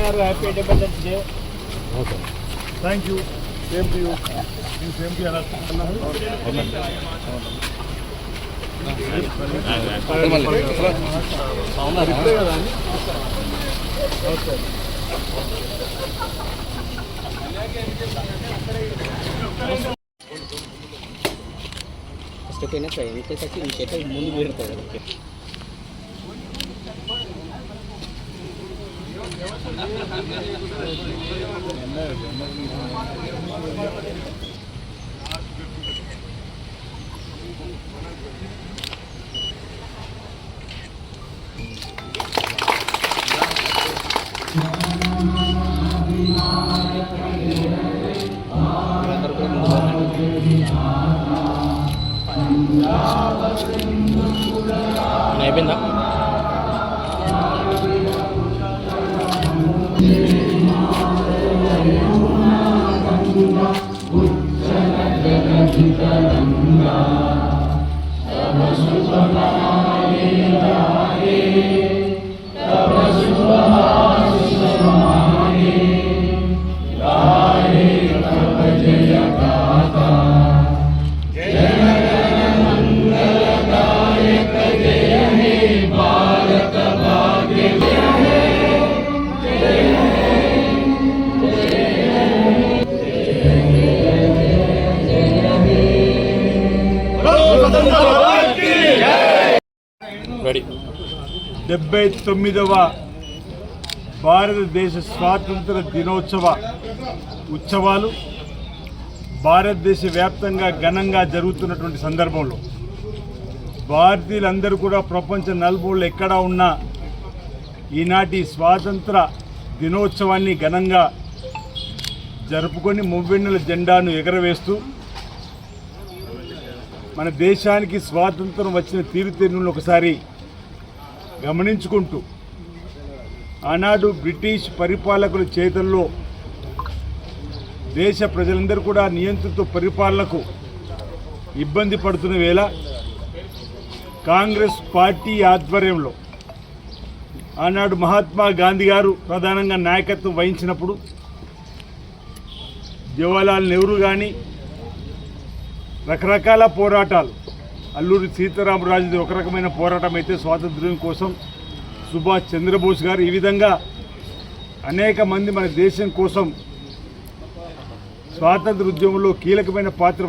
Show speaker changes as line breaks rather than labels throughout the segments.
Happy independence day.
Okay,
thank you. Same to you. Same to you.
ముందు పెడతారు. అయిపోయిందా?
Ready.
79వ భారతదేశ స్వాతంత్ర దినోత్సవ ఉత్సవాలు భారతదేశ వ్యాప్తంగా ఘనంగా జరుగుతున్నటువంటి సందర్భంలో భారతీయులందరూ కూడా ప్రపంచ నలుమూలలు ఎక్కడా ఉన్నా ఈనాటి స్వాతంత్ర దినోత్సవాన్ని ఘనంగా జరుపుకొని మువ్వెన్నెల జెండాను ఎగరవేస్తూ మన దేశానికి స్వాతంత్రం వచ్చిన తీరుతెన్నులను ఒకసారి గమనించుకుంటూ ఆనాడు బ్రిటిష్ పరిపాలకుల చేతుల్లో దేశ ప్రజలందరూ కూడా నియంత్రిత పరిపాలనకు ఇబ్బంది పడుతున్న వేళ కాంగ్రెస్ పార్టీ ఆధ్వర్యంలో ఆనాడు మహాత్మా గాంధీ గారు ప్రధానంగా నాయకత్వం వహించినప్పుడు జవహర్లాల్ నెహ్రూ కానీ రకరకాల పోరాటాలు, అల్లూరి సీతారామరాజుది ఒక రకమైన పోరాటం అయితే స్వాతంత్ర్యం కోసం సుభాష్ చంద్రబోస్ గారు, ఈ విధంగా అనేక మంది మన దేశం కోసం స్వాతంత్ర ఉద్యమంలో కీలకమైన పాత్ర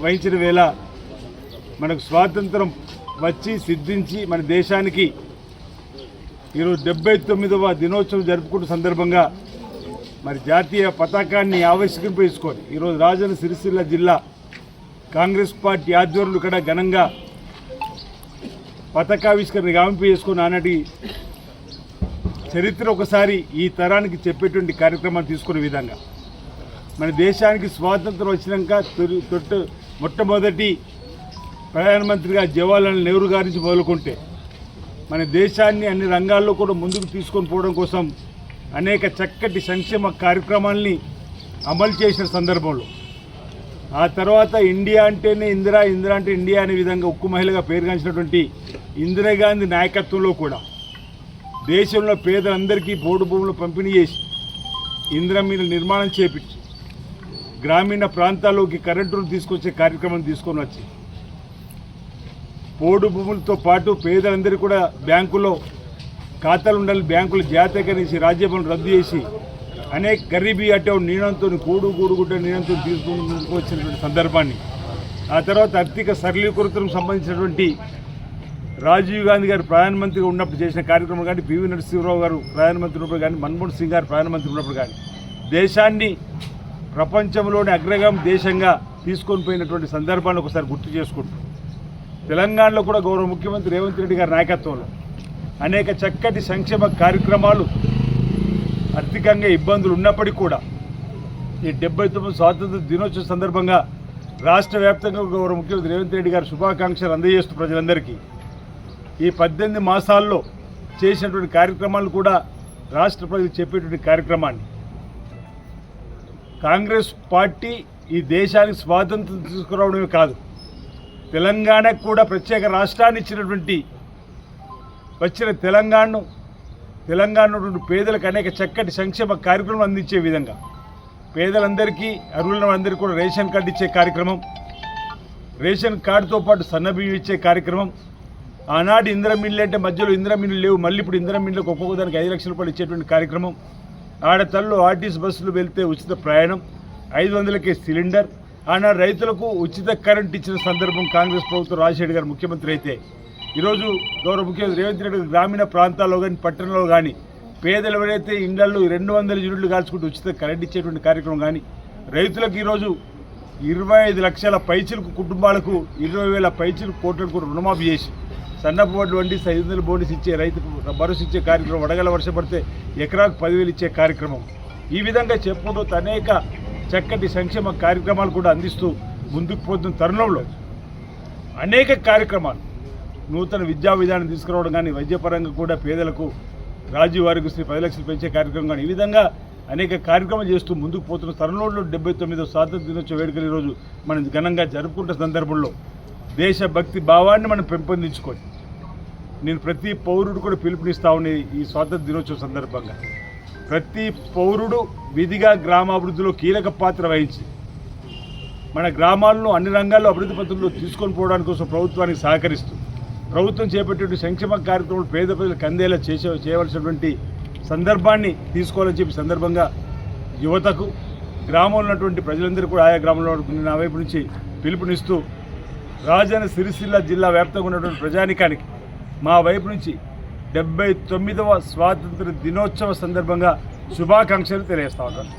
వహించిన వేళ మనకు స్వాతంత్రం వచ్చి సిద్ధించి మన దేశానికి ఈరోజు 79వ దినోత్సవం జరుపుకుంటున్న సందర్భంగా మరి జాతీయ పతాకాన్ని ఆవిష్కరింపేసుకొని ఈరోజు రాజన్న సిరిసిల్ల జిల్లా కాంగ్రెస్ పార్టీ ఆధ్వర్యంలో ఇక్కడ ఘనంగా పతాకావిష్కరణ గావింపు చేసుకుని ఆనాటి చరిత్ర ఒకసారి ఈ తరానికి చెప్పేటువంటి కార్యక్రమాన్ని తీసుకునే విధంగా మన దేశానికి స్వాతంత్రం వచ్చినాక మొట్టమొదటి ప్రధానమంత్రిగా జవహర్లాల్ నెహ్రూ గారి నుంచి మొదలుకుంటే మన దేశాన్ని అన్ని రంగాల్లో కూడా ముందుకు తీసుకొని పోవడం కోసం అనేక చక్కటి సంక్షేమ కార్యక్రమాల్ని అమలు చేసిన సందర్భంలో ఆ తర్వాత ఇండియా అంటేనే ఇందిరా, ఇందిరా అంటే ఇండియా అనే విధంగా ఉక్కు మహిళగా పేరుగాంచినటువంటి ఇందిరాగాంధీ నాయకత్వంలో కూడా దేశంలో పేదలందరికీ పోడు భూములు పంపిణీ చేసి ఇందిరా మిల్లు నిర్మాణం చేపించి గ్రామీణ ప్రాంతాల్లోకి కరెంటును తీసుకొచ్చే కార్యక్రమం తీసుకొని వచ్చి పోడు భూములతో పాటు పేదలందరికీ కూడా బ్యాంకులో ఖాతాలు ఉండాలి, బ్యాంకులు జాతీయకరించి రాజ్యభవన్ రద్దు చేసి అనేక గరీబీ అటే నీళ్ళంతో కూడుగుడ్డ నీళ్ళంతో తీసుకుని వచ్చినటువంటి సందర్భాన్ని, ఆ తర్వాత ఆర్థిక సరళీకృతకు సంబంధించినటువంటి రాజీవ్ గాంధీ గారు ప్రధానమంత్రిగా ఉన్నప్పుడు చేసిన కార్యక్రమం కానీ, పివి నరసింహరావు గారు ప్రధానమంత్రి ఉన్నప్పుడు కానీ, మన్మోహన్ సింగ్ గారు ప్రధానమంత్రి ఉన్నప్పుడు కానీ దేశాన్ని ప్రపంచంలోని అగ్రగామి దేశంగా తీసుకొని పోయినటువంటి సందర్భాన్ని ఒకసారి గుర్తు చేసుకుంటూ తెలంగాణలో కూడా గౌరవ ముఖ్యమంత్రి రేవంత్ రెడ్డి గారి నాయకత్వంలో అనేక చక్కటి సంక్షేమ కార్యక్రమాలు, ఆర్థికంగా ఇబ్బందులు ఉన్నప్పటికీ కూడా ఈ 79 స్వాతంత్ర దినోత్సవం సందర్భంగా రాష్ట్ర వ్యాప్తంగా గౌరవ ముఖ్యమంత్రి రేవంత్ రెడ్డి గారు శుభాకాంక్షలు అందజేస్తూ ప్రజలందరికీ ఈ 18 మాసాల్లో చేసినటువంటి కార్యక్రమాలు కూడా రాష్ట్ర ప్రజలకు చెప్పేటువంటి కార్యక్రమాన్ని కాంగ్రెస్ పార్టీ ఈ దేశానికి స్వాతంత్రం తీసుకురావడమే కాదు, తెలంగాణకు కూడా ప్రత్యేక రాష్ట్రాన్ని ఇచ్చినటువంటి వచ్చిన తెలంగాణను తెలంగాణలో పేదలకు అనేక చక్కటి సంక్షేమ కార్యక్రమం అందించే విధంగా పేదలందరికీ అర్హులైన అందరికీ కూడా రేషన్ కార్డు ఇచ్చే కార్యక్రమం, రేషన్ కార్డుతో పాటు సన్నబియ్యం ఇచ్చే కార్యక్రమం, ఆనాడు ఇందిరమిల్లు అంటే మధ్యలో ఇందిరమిల్లు లేవు, మళ్ళీ ఇప్పుడు ఇందిరమిల్లుకు ఒక్కొక్క దానికి 5 లక్షల రూపాయలు ఇచ్చేటువంటి కార్యక్రమం, ఆడతల్లో ఆర్టీసీ బస్సులు వెళ్తే ఉచిత ప్రయాణం, 500కే సిలిండర్, ఆనాడు రైతులకు ఉచిత కరెంట్ ఇచ్చిన సందర్భం కాంగ్రెస్ ప్రభుత్వం రాజశేఖర్ గారు ముఖ్యమంత్రి అయితే ఈరోజు గౌరవ ముఖ్యమంత్రి రేవంత్ రెడ్డి గ్రామీణ ప్రాంతాల్లో కానీ పట్టణంలో కానీ పేదలు ఎవరైతే ఇళ్లలో 200 యూనిట్లు కాల్చుకుంటూ ఉచిత కరెంట్ ఇచ్చేటువంటి కార్యక్రమం కానీ, రైతులకు ఈరోజు 25 లక్షల పైచిలకు కుటుంబాలకు 20,000 పైచిలకు కోట్లకు రుణమాఫీ చేసి సన్నపు వడ్లు వండి 500 బోనస్ ఇచ్చే రైతుకు భరోసా ఇచ్చే కార్యక్రమం, వడగల వర్షం పడితే ఎకరాకు 10,000 ఇచ్చే కార్యక్రమం, ఈ విధంగా చెప్పుకుంటూ అనేక చక్కటి సంక్షేమ కార్యక్రమాలు కూడా అందిస్తూ ముందుకు పోతున్న తరుణంలో అనేక కార్యక్రమాలు నూతన విద్యా విధానం తీసుకురావడం కానీ, వైద్యపరంగా కూడా పేదలకు రాజీవ్ ఆరోగ్యశ్రీ 10 లక్షలు పెంచే కార్యక్రమం కానీ, ఈ విధంగా అనేక కార్యక్రమాలు చేస్తూ ముందుకు పోతున్న తరుణంలో 79వ స్వాతంత్ర దినోత్సవ వేడుకలు ఈరోజు మనం ఘనంగా జరుపుకుంటున్న సందర్భంలో దేశభక్తి భావాన్ని మనం పెంపొందించుకొని నేను ప్రతి పౌరుడు కూడా పిలుపునిస్తా ఉండే ఈ స్వాతంత్ర దినోత్సవం సందర్భంగా ప్రతి పౌరుడు విధిగా గ్రామాభివృద్ధిలో కీలక పాత్ర వహించి మన గ్రామాలను అన్ని రంగాల్లో అభివృద్ధి పథంలో తీసుకొని పోవడానికి కోసం ప్రభుత్వానికి సహకరిస్తూ ప్రభుత్వం చేపట్టే సంక్షేమ కార్యక్రమాలు పేద ప్రజలకు అందేలా చేయవలసినటువంటి సందర్భాన్ని తీసుకోవాలని చెప్పి సందర్భంగా యువతకు గ్రామంలో ఉన్నటువంటి ప్రజలందరూ కూడా ఆయా గ్రామంలో నా వైపు నుంచి పిలుపునిస్తూ రాజన్న సిరిసిల్ల జిల్లా వ్యాప్తంగా ఉన్నటువంటి ప్రజానికానికి మా వైపు నుంచి 79వ స్వాతంత్ర దినోత్సవ సందర్భంగా శుభాకాంక్షలు తెలియజేస్తా ఉన్నాను.